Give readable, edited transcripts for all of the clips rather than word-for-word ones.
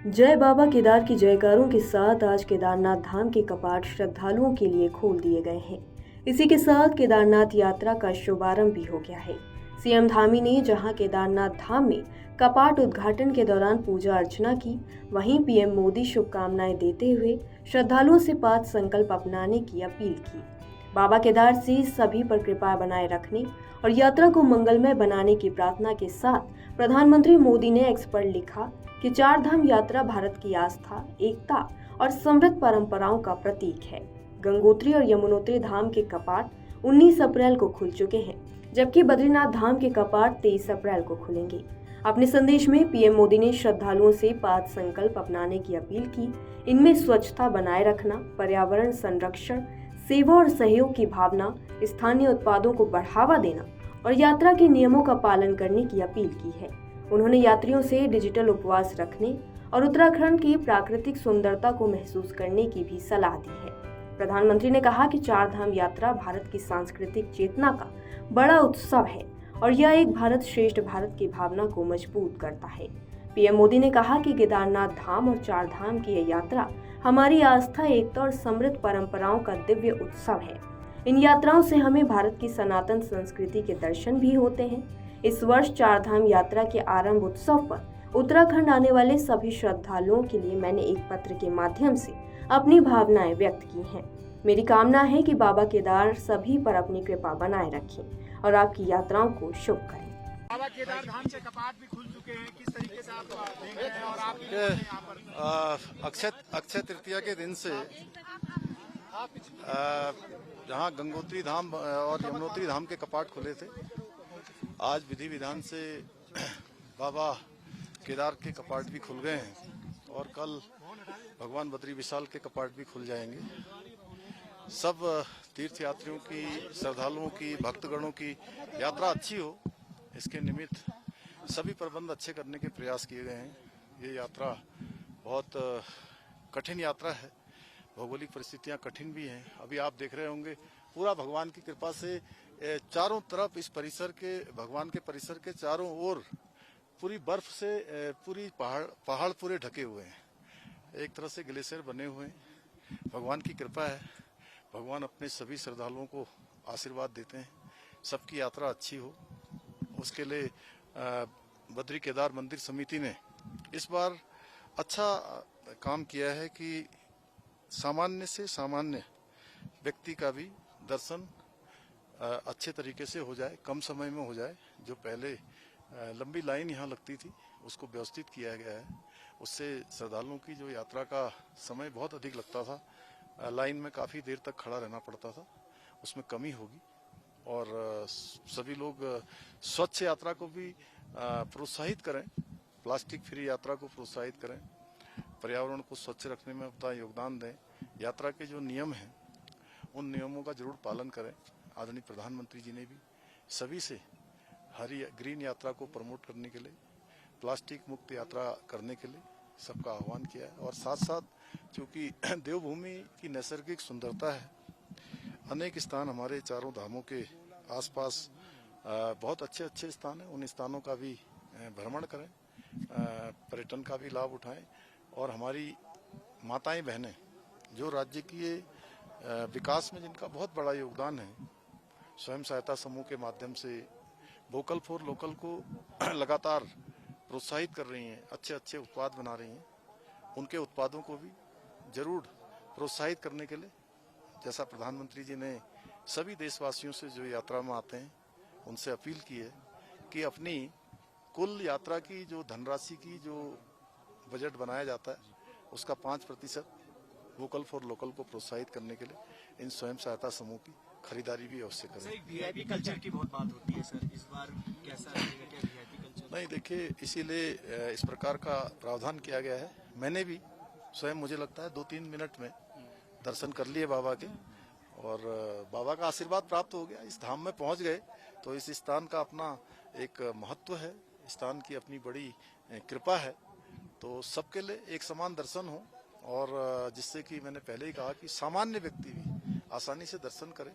जय बाबा केदार की जयकारों के साथ आज केदारनाथ धाम के कपाट श्रद्धालुओं के लिए खोल दिए गए हैं। इसी के साथ केदारनाथ यात्रा का शुभारंभ भी हो गया है। सीएम धामी ने जहां केदारनाथ धाम में कपाट उद्घाटन के दौरान पूजा अर्चना की, वहीं पीएम मोदी शुभकामनाएं देते हुए श्रद्धालुओं से 5 संकल्प अपनाने की अपील की। बाबा केदार से सभी पर कृपा बनाए रखने और यात्रा को मंगलमय बनाने की प्रार्थना के साथ प्रधानमंत्री मोदी ने एक्स पर लिखा कि चार धाम यात्रा भारत की आस्था, एकता और समृद्ध परंपराओं का प्रतीक है। गंगोत्री और यमुनोत्री धाम के कपाट 19 अप्रैल को खुल चुके हैं, जबकि बद्रीनाथ धाम के कपाट 23 अप्रैल को खुलेंगे। अपने संदेश में पीएम मोदी ने श्रद्धालुओं से 5 संकल्प अपनाने की अपील की। इनमें स्वच्छता बनाए रखना, पर्यावरण संरक्षण, सेवा और सहयोग की भावना, स्थानीय उत्पादों को बढ़ावा देना और यात्रा के नियमों का पालन करने की अपील की है। उन्होंने यात्रियों से डिजिटल उपवास रखने और उत्तराखंड की प्राकृतिक सुंदरता को महसूस करने की भी सलाह दी है। प्रधानमंत्री ने कहा कि चार धाम यात्रा भारत की सांस्कृतिक चेतना का बड़ा उत्सव है और यह एक भारत श्रेष्ठ भारत की भावना को मजबूत करता है। पीएम मोदी ने कहा कि केदारनाथ धाम और चार धाम की यह यात्रा हमारी आस्था, एकता और समृद्ध परंपराओं का दिव्य उत्सव है। इन यात्राओं से हमें भारत की सनातन संस्कृति के दर्शन भी होते हैं। इस वर्ष चार धाम यात्रा के आरंभ उत्सव पर उत्तराखंड आने वाले सभी श्रद्धालुओं के लिए मैंने एक पत्र के माध्यम से अपनी भावनाएं व्यक्त की हैं। मेरी कामना है कि बाबा केदार सभी पर अपनी कृपा बनाए रखें और आपकी यात्राओं को शुभ करें। बाबा केदार धाम के कपाट भी खुल चुके हैं, किस तरीके से आप देख रहे हैं और आप यहाँ पर अक्षय तृतीया के दिन से जहाँ गंगोत्री धाम और यमुनोत्री धाम के कपाट खुले थे, आज विधि विधान से बाबा केदार के कपाट भी खुल गए हैं और कल भगवान बद्री विशाल के कपाट भी खुल जाएंगे। सब तीर्थ यात्रियों की, श्रद्धालुओं की, भक्तगणों की यात्रा अच्छी हो, इसके निमित्त सभी प्रबंध अच्छे करने के प्रयास किए गए हैं। ये यात्रा बहुत कठिन यात्रा है, भौगोलिक परिस्थितियां कठिन भी हैं। अभी आप देख रहे होंगे पूरा भगवान की कृपा से चारों तरफ इस परिसर के, भगवान के परिसर के चारों ओर पूरी बर्फ से पूरी पहाड़ पूरे ढके हुए हैं। एक तरह से ग्लेशियर बने हुए हैं। भगवान की कृपा है, भगवान अपने सभी श्रद्धालुओं को आशीर्वाद देते हैं, सबकी यात्रा अच्छी हो। उसके लिए बद्री केदार मंदिर समिति ने इस बार अच्छा काम किया है कि सामान्य से सामान्य व्यक्ति का भी दर्शन अच्छे तरीके से हो जाए, कम समय में हो जाए। जो पहले लंबी लाइन यहाँ लगती थी, उसको व्यवस्थित किया गया है। उससे श्रद्धालुओं की जो यात्रा का समय बहुत अधिक लगता था, लाइन में काफ़ी देर तक खड़ा रहना पड़ता था, उसमें कमी होगी। और सभी लोग स्वच्छ यात्रा को भी प्रोत्साहित करें, प्लास्टिक फ्री यात्रा को प्रोत्साहित करें, पर्यावरण को स्वच्छ रखने में अपना योगदान दें। यात्रा के जो नियम हैं, उन नियमों का जरूर पालन करें। आदरणीय प्रधानमंत्री जी ने भी सभी से हरी ग्रीन यात्रा को प्रमोट करने के लिए, प्लास्टिक मुक्त यात्रा करने के लिए सबका आह्वान किया है। और साथ साथ चूँकि देवभूमि की नैसर्गिक सुंदरता है, अनेक स्थान हमारे चारों धामों के आसपास बहुत अच्छे अच्छे स्थान हैं, उन स्थानों का भी भ्रमण करें, पर्यटन का भी लाभ उठाएं। और हमारी माताएं बहनें जो राज्य के विकास में जिनका बहुत बड़ा योगदान है, स्वयं सहायता समूह के माध्यम से वोकल फॉर लोकल को लगातार प्रोत्साहित कर रही हैं, अच्छे अच्छे उत्पाद बना रही हैं। उनके उत्पादों को भी जरूर प्रोत्साहित करने के लिए, जैसा प्रधानमंत्री जी ने सभी देशवासियों से जो यात्रा में आते हैं उनसे अपील की है कि अपनी कुल यात्रा की जो धनराशि की जो बजट बनाया जाता है, उसका 5% वोकल फॉर लोकल को प्रोत्साहित करने के लिए इन स्वयं सहायता समूह की खरीदारी भी अवश्य करें। वीआईपी कल्चर की बहुत बात होती है सर, इस बार कैसा रहेगा, क्या वीआईपी कल्चर? नहीं, देखिए, इसीलिए इस प्रकार का प्रावधान किया गया है। मैंने भी स्वयं, मुझे लगता है 2-3 मिनट में दर्शन कर लिए बाबा के, और बाबा का आशीर्वाद प्राप्त हो गया। इस धाम में पहुंच गए तो इस स्थान का अपना एक महत्व है, स्थान की अपनी बड़ी कृपा है। तो सबके लिए एक समान दर्शन हो, और जिससे कि मैंने पहले ही कहा कि सामान्य व्यक्ति भी आसानी से दर्शन करे।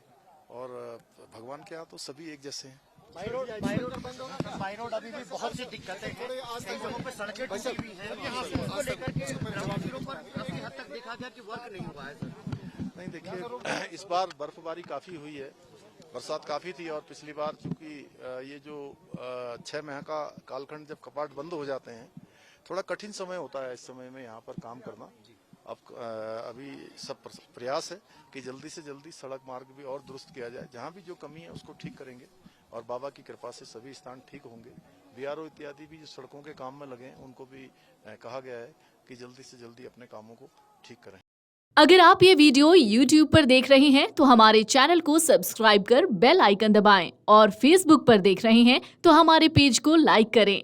और भगवान के यहाँ तो सभी एक जैसे हैं। बाई रोड अभी भी बहुत सी दिक्कतें हैं, कई जगहों पे सड़कें टूटी हुई हैं। है कि वर्क नहीं हुआ है सर? नहीं, देखिए इस बार बर्फबारी काफी हुई है, बरसात काफी थी और पिछली बार चूंकि ये जो 6 माह का कालखंड जब कपाट बंद हो जाते हैं, थोड़ा कठिन समय होता है इस समय में यहाँ पर काम करना। अब अभी सब प्रयास है कि जल्दी से जल्दी सड़क मार्ग भी और दुरुस्त किया जाए, जहाँ भी जो कमी है उसको ठीक करेंगे और बाबा की कृपा से सभी स्थान ठीक होंगे। बीआरओ इत्यादि भी जो सड़कों के काम में लगे हैं उनको भी कहा गया है कि जल्दी से जल्दी अपने कामों को ठीक करें। अगर आप ये वीडियो YouTube पर देख रहे हैं तो हमारे चैनल को सब्सक्राइब कर बेल आइकन दबाएं और Facebook पर देख रहे हैं तो हमारे पेज को लाइक करें।